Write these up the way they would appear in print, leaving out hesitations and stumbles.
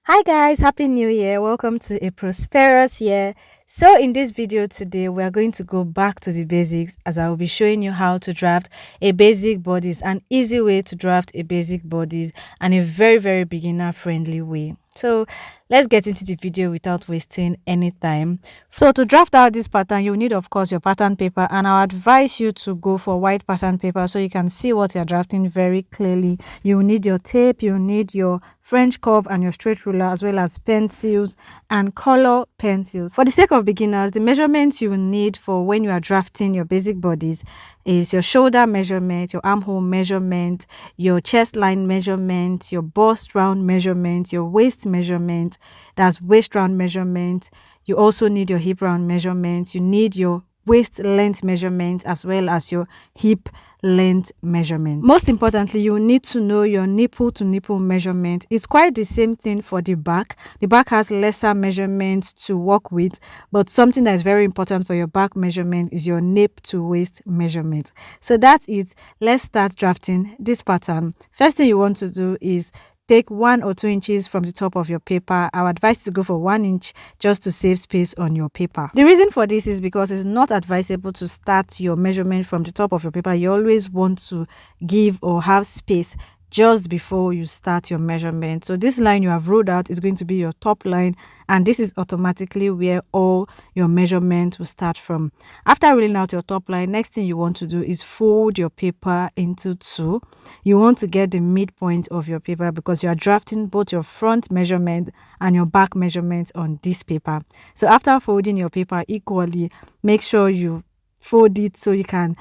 Hi guys, happy new year. Welcome to a prosperous year. So in this video today, we are going to go back to the basics as I will be showing you how to draft a basic bodice, an easy way to draft a basic bodice and a very beginner friendly way. So let's get into the video without wasting any time. So to draft out this pattern, you need of course your pattern paper, and I'll advise you to go for white pattern paper so you can see what you're drafting very clearly. You need your tape, you need your French curve and your straight ruler, as well as pencils and color pencils. For the sake of beginners, the measurements you will need for when you are drafting your basic bodies is your shoulder measurement, your armhole measurement, your chest line measurement, your bust round measurement, your waist measurement, that's waist round measurement. You also need your hip round measurement. You need your waist length measurement as well as your hip length measurement. Most importantly, you need to know your nipple to nipple measurement. It's quite the same thing for the back. The back has lesser measurements to work with, but something that is very important for your back measurement is your nape to waist measurement. So that's it. Let's start drafting this pattern. First thing you want to do is take 1 or 2 inches from the top of your paper. I would advise to go for 1 inch just to save space on your paper. The reason for this is because it's not advisable to start your measurement from the top of your paper. You always want to give or have space just before you start your measurement. So this line you have ruled out is going to be your top line, and this is automatically where all your measurement will start from. After ruling out your top line, next thing you want to do is fold your paper into 2. You want to get the midpoint of your paper because you are drafting both your front measurement and your back measurement on this paper. So after folding your paper equally, make sure you fold it so you can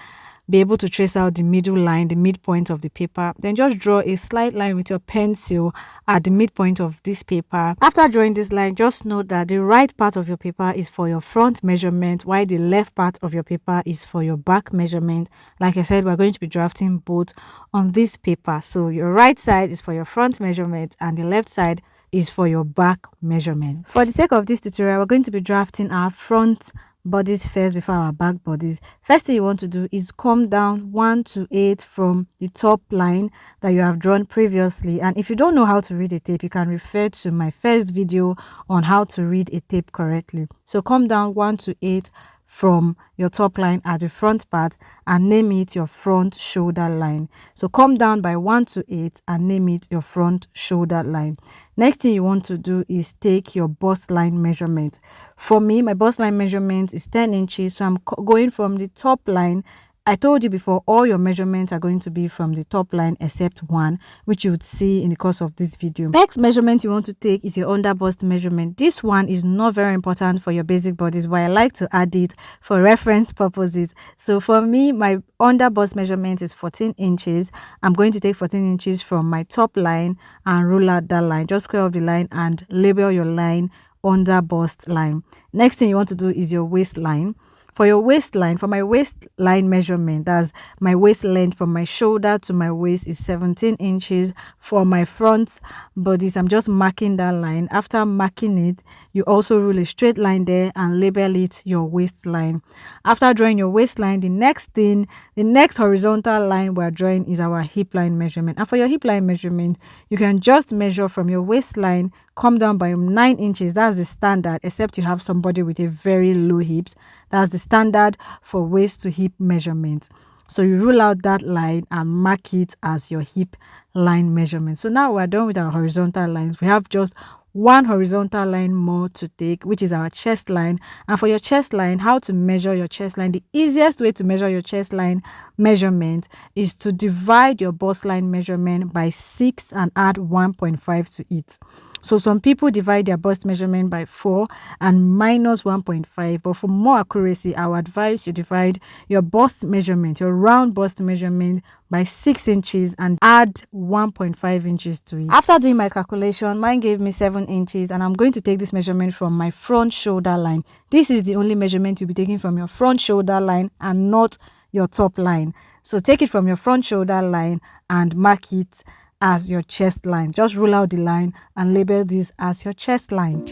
be able to trace out the middle line, the midpoint of the paper. Then just draw a slight line with your pencil at the midpoint of this paper. After drawing this line, just note that the right part of your paper is for your front measurement, while the left part of your paper is for your back measurement. Like I said, we're going to be drafting both on this paper. So your right side is for your front measurement and the left side is for your back measurement. For the sake of this tutorial, we're going to be drafting our front bodies first before our back bodies. First thing you want to do is come down 1 to 8 from the top line that you have drawn previously. And if you don't know how to read a tape, you can refer to my first video on how to read a tape correctly. So come down 1 to 8 from your top line at the front part and name it your front shoulder line. So come down by 1 to 8 and name it your front shoulder line. Next thing you want to do is take your bust line measurement. For me, my bust line measurement is 10 inches. So I'm going from the top line. I told you before, all your measurements are going to be from the top line except one, which you would see in the course of this video. Next measurement you want to take is your under bust measurement. This one is not very important for your basic bodies, but I like to add it for reference purposes. So for me, my under bust measurement is 14 inches. I'm going to take 14 inches from my top line and rule out that line. Just square up the line and label your line under bust line. Next thing you want to do is your waistline. For your waistline, for my waistline measurement, that's my waist length from my shoulder to my waist is 17 inches. For my front bodies, I'm just marking that line. After marking it, you also rule a straight line there and label it your waistline. After drawing your waistline, the next horizontal line we're drawing is our hip line measurement. And for your hip line measurement, you can just measure from your waistline, come down by 9 inches. That's the standard, except you have somebody with a very low hips. That's the standard for waist to hip measurement. So you rule out that line and mark it as your hip line measurement. So now we're done with our horizontal lines. We have just one horizontal line more to take, which is our chest line. And for your chest line, how to measure your chest line? The easiest way to measure your chest line measurement is to divide your bust line measurement by 6 and add 1.5 to it. So some people divide their bust measurement by 4 and minus 1.5. But for more accuracy, I would advise you divide your bust measurement, your round bust measurement, by 6 inches and add 1.5 inches to it. After doing my calculation, mine gave me 7 inches, and I'm going to take this measurement from my front shoulder line. This is the only measurement you'll be taking from your front shoulder line and not your top line. So take it from your front shoulder line and mark it as your chest line. Just rule out the line and label this as your chest line.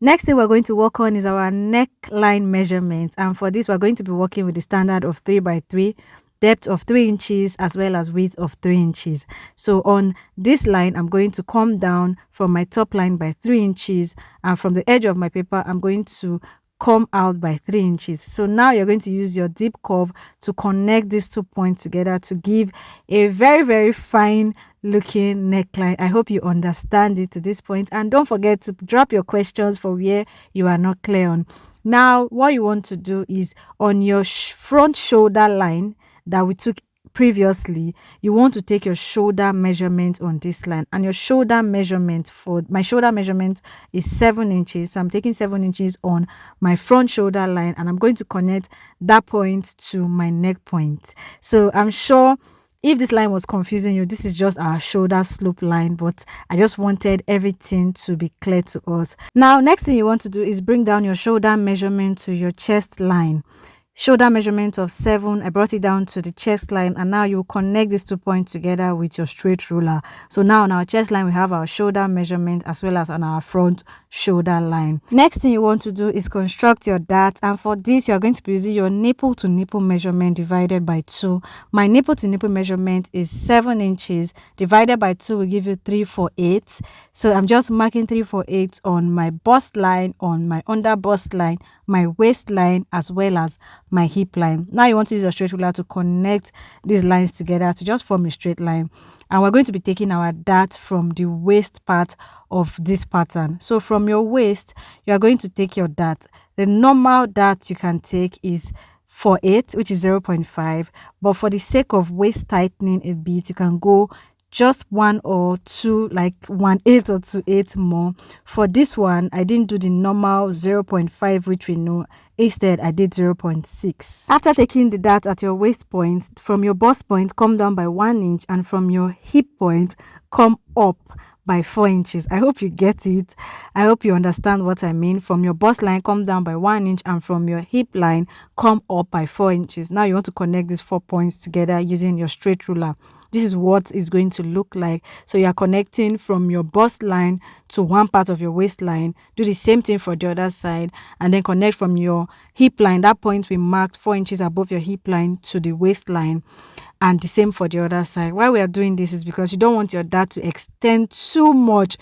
Next thing we're going to work on is our neckline measurement, and for this we're going to be working with the standard of 3 by 3 depth of 3 inches as well as width of 3 inches. So on this line, I'm going to come down from my top line by 3 inches, and from the edge of my paper, I'm going to come out by 3 inches. So now you're going to use your dip curve to connect these 2 points together to give a very fine looking neckline. I hope you understand it to this point, and don't forget to drop your questions for where you are not clear on. Now what you want to do is on your front shoulder line that we took previously, you want to take your shoulder measurement on this line, and your shoulder measurement, for my shoulder measurement is 7 inches. So I'm taking 7 inches on my front shoulder line, and I'm going to connect that point to my neck point. So I'm sure if this line was confusing you, this is just our shoulder slope line, but I just wanted everything to be clear to us. Now, next thing you want to do is bring down your shoulder measurement to your chest line. Shoulder measurement of 7, I brought it down to the chest line, and now you connect these 2 points together with your straight ruler. So now on our chest line, we have our shoulder measurement as well as on our front shoulder line. Next thing you want to do is construct your dart, and for this you are going to be using your nipple to nipple measurement divided by 2. My nipple to nipple measurement is 7 inches divided by 2 will give you 3/4. So I'm just marking 3/4 on my bust line, on my under bust line, my waistline as well as my hip line. Now you want to use a straight ruler to connect these lines together to just form a straight line, and we're going to be taking our dart from the waist part of this pattern. So from your waist, you are going to take your dart. The normal dart you can take is 4/8, which is 0.5, but for the sake of waist tightening a bit, you can go just 1 or 2, like 1/8 or 2/8 more. For this one, I didn't do the normal 0.5, which we know. Instead, I did 0.6. After taking the dart at your waist point, from your bust point, come down by 1 inch, and from your hip point, come up by 4 inches. I hope you get it. I hope you understand what I mean. From your bust line, come down by 1 inch, and from your hip line, come up by 4 inches. Now you want to connect these 4 points together using your straight ruler. This is what it's going to look like. So you are connecting from your bust line to one part of your waistline. Do the same thing for the other side, and then connect from your hip line, that point we marked 4 inches above your hip line, to the waistline, and the same for the other side. Why we are doing this is because you don't want your dart to extend too much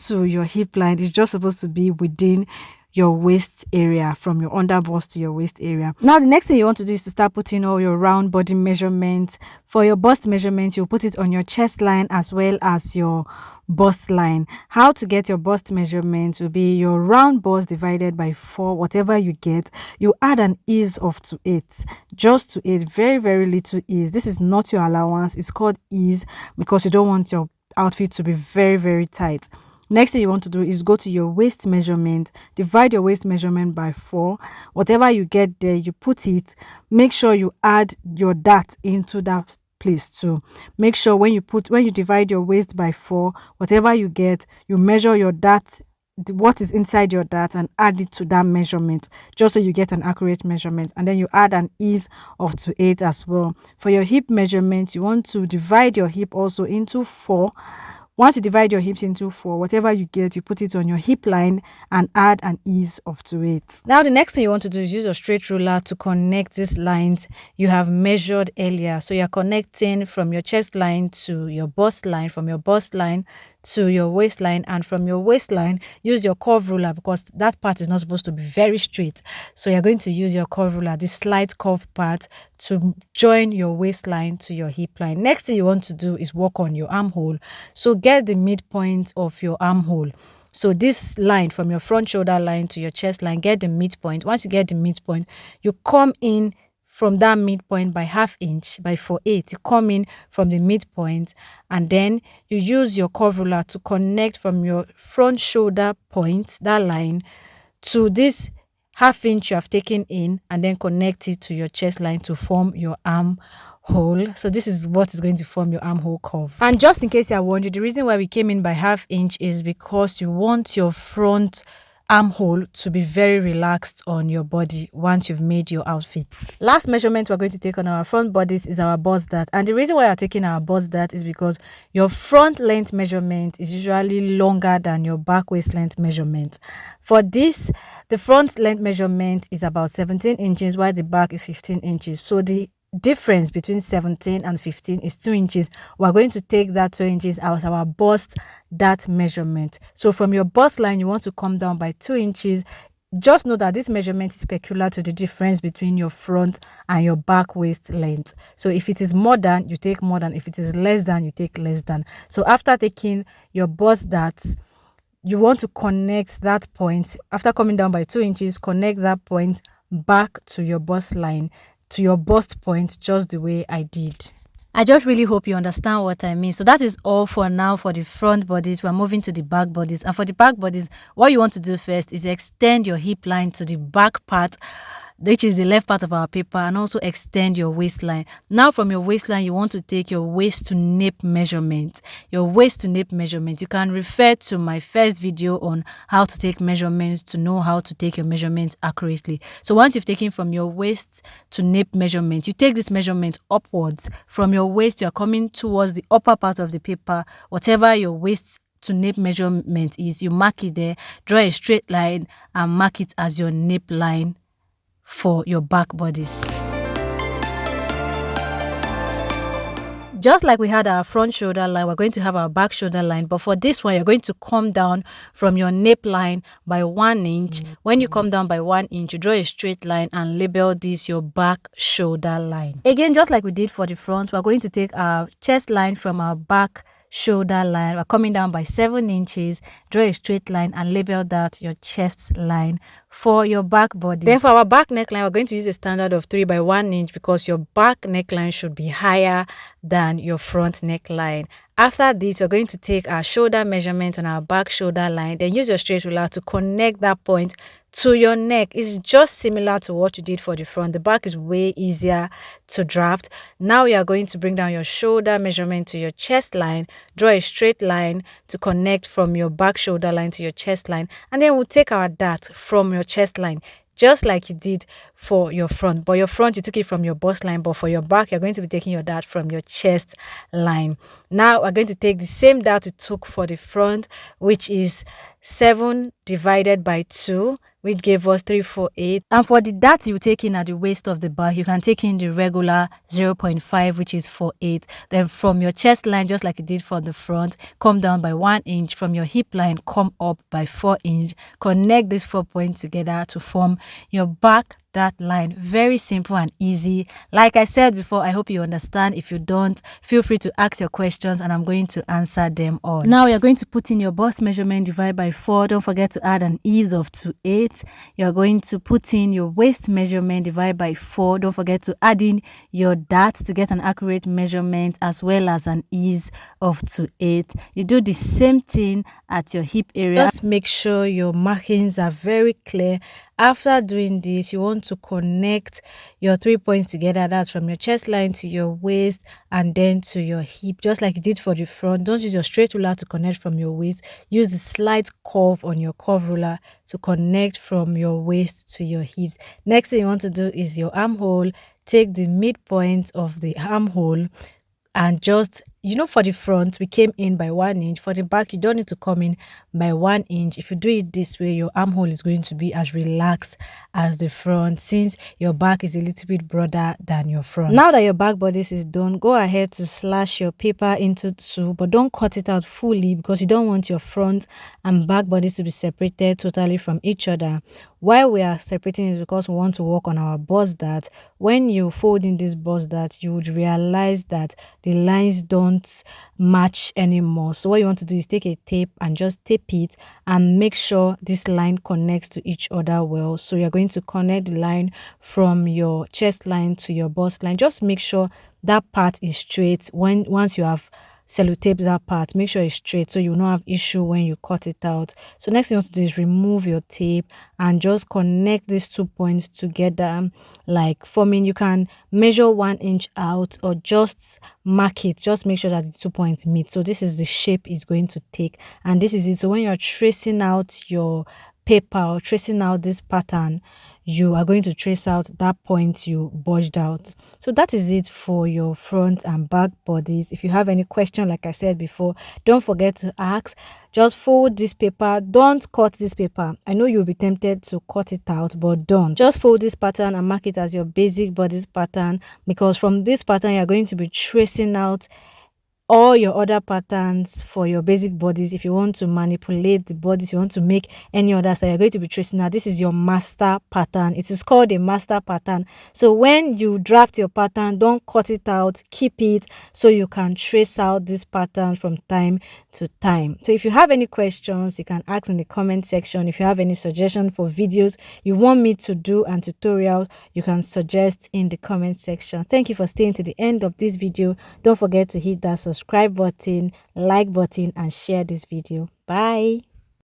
to your hip line. It's just supposed to be within your waist area, from your under bust to your waist area. Now the next thing you want to do is to start putting all your round body measurements. For your bust measurement, you'll put it on your chest line as well as your bust line. How to get your bust measurement will be your round bust divided by 4, whatever you get. You add an ease of 2/8, just 2/8, very little ease. This is not your allowance, it's called ease because you don't want your outfit to be very tight. Next thing you want to do is go to your waist measurement, divide your waist measurement by 4. Whatever you get there, you put it. Make sure you add your dart into that place too. Make sure when you divide your waist by 4, whatever you get, you measure your dart, what is inside your dart, and add it to that measurement, just so you get an accurate measurement. And then you add an ease of 2/8 as well. For your hip measurement, you want to divide your hip also into 4. Once you divide your hips into 4, whatever you get, you put it on your hip line and add an ease of 2/8. Now the next thing you want to do is use a straight ruler to connect these lines you have measured earlier. So you're connecting from your chest line to your bust line, from your bust line to your waistline, and from your waistline, use your curve ruler, because that part is not supposed to be very straight. So you're going to use your curve ruler, this slight curve part, to join your waistline to your hip line. Next thing you want to do is work on your armhole. So get the midpoint of your armhole. So this line from your front shoulder line to your chest line, get the midpoint. Once you get the midpoint, you come in from that midpoint by 1/2 inch, by 4/8. You come in from the midpoint, and then you use your curve ruler to connect from your front shoulder point, that line, to this 1/2 inch you have taken in, and then connect it to your chest line to form your armhole. So this is what is going to form your armhole curve. And just in case you are wondering, the reason why we came in by 1/2 inch is because you want your front armhole to be very relaxed on your body once you've made your outfits. Last measurement we're going to take on our front bodice is our bust dart. And the reason why we're taking our bust dart is because your front length measurement is usually longer than your back waist length measurement. For this, the front length measurement is about 17 inches while the back is 15 inches. So the difference between 17 and 15 is 2 inches. We're going to take that 2 inches as our bust that measurement. So from your bust line, you want to come down by 2 inches. Just know that this measurement is peculiar to the difference between your front and your back waist length. So if it is more than, you take more than. If it is less than, you take less than. So after taking your bust dart, you want to connect that point. After coming down by 2 inches, connect that point back to your bust line, to your bust point, just the way I did. I just really hope you understand what I mean. So that is all for now for the front bodies. We're moving to the back bodies. And for the back bodies, what you want to do first is extend your hip line to the back part, which is the left part of our paper, and also extend your waistline. Now from your waistline, you want to take your waist to nape measurement. Your waist to nape measurement. You can refer to my first video on how to take measurements to know how to take your measurements accurately. So once you've taken from your waist to nape measurement, you take this measurement upwards. From your waist, you're coming towards the upper part of the paper. Whatever your waist to nape measurement is, you mark it there, draw a straight line and mark it as your nape line for your back bodies. Just like we had our front shoulder line, we're going to have our back shoulder line. But for this one, you're going to come down from your nape line by 1 inch. When you come down by 1 inch, you draw a straight line and label this your back shoulder line. Again, just like we did for the front, we're going to take our chest line from our back shoulder line. We're coming down by 7 inches, draw a straight line and label that your chest line for your back body. Then for our back neckline, we're going to use a standard of 3 by 1 inch because your back neckline should be higher than your front neckline. After this, we're going to take our shoulder measurement on our back shoulder line, then use your straight ruler to connect that point to your neck. It's just similar to what you did for the front. The back is way easier to draft. Now you are going to bring down your shoulder measurement to your chest line, draw a straight line to connect from your back shoulder line to your chest line, and then we'll take our dart from your chest line, just like you did for your front. But your front, you took it from your bust line, but for your back, you're going to be taking your dart from your chest line. Now we're going to take the same dart we took for the front, which is 7 divided by 2, which gave us 348. And for the dart you take in at the waist of the back, you can take in the regular 0.5, which is 48. Then from your chest line, just like you did for the front, come down by 1 inch. From your hip line, come up by 4 inch. Connect these 4 points together to form your back dart line. Very simple and easy. Like I said before, I hope you understand. If you don't, feel free to ask your questions and I'm going to answer them all. Now you're going to put in your bust measurement, divide by 4. Don't forget to add an ease of 2/8. You're going to put in your waist measurement, divide by 4. Don't forget to add in your dart to get an accurate measurement as well as an ease of 2/8. You do the same thing at your hip area. Just make sure your markings are very clear. After doing this, you want to connect your 3 points together. That's from your chest line to your waist and then to your hip, just like you did for the front. Don't use your straight ruler to connect from your waist. Use the slight curve on your curve ruler to connect from your waist to your hips. Next thing you want to do is your armhole. Take the midpoint of the armhole and just, for the front, we came in by 1 inch. For the back, you don't need to come in by 1 inch. If you do it this way, your armhole is going to be as relaxed as the front, since your back is a little bit broader than your front. Now that your back bodice is done, go ahead to slash your paper into 2, but don't cut it out fully because you don't want your front and back bodies to be separated totally from each other. Why we are separating is because we want to work on our bust dart. When you fold in this bust dart, you would realize that the lines don't match anymore. So what you want to do is take a tape and just tape it and make sure this line connects to each other well. So you're going to connect the line from your chest line to your bust line. Just make sure that part is straight. Once you have sellotape that part, make sure it's straight so you will not have issue when you cut it out. So next thing you want to do is remove your tape and just connect these 2 points together, like forming. You can measure 1 inch out or just mark it. Just make sure that the 2 points meet. So this is the shape it's going to take, and this is it. So when you're tracing out your paper or tracing out this pattern, you are going to trace out that point you budged out. So that is it for your front and back bodies. If you have any question, like I said before, don't forget to ask. Just fold this paper. Don't cut this paper. I know you'll be tempted to cut it out, but don't. Just fold this pattern and mark it as your basic bodice pattern, because from this pattern you're going to be tracing out all your other patterns for your basic bodies. If you want to manipulate the bodies, you want to make any others that you're going to be tracing now, this is your master pattern. It is called a master pattern. So when you draft your pattern, don't cut it out, keep it so you can trace out this pattern from time to time. So if you have any questions, you can ask in the comment section. If you have any suggestion for videos you want me to do and tutorials, you can suggest in the comment section. Thank you for staying to the end of this video. Don't forget to hit that subscribe button, like button, and share this video. Bye.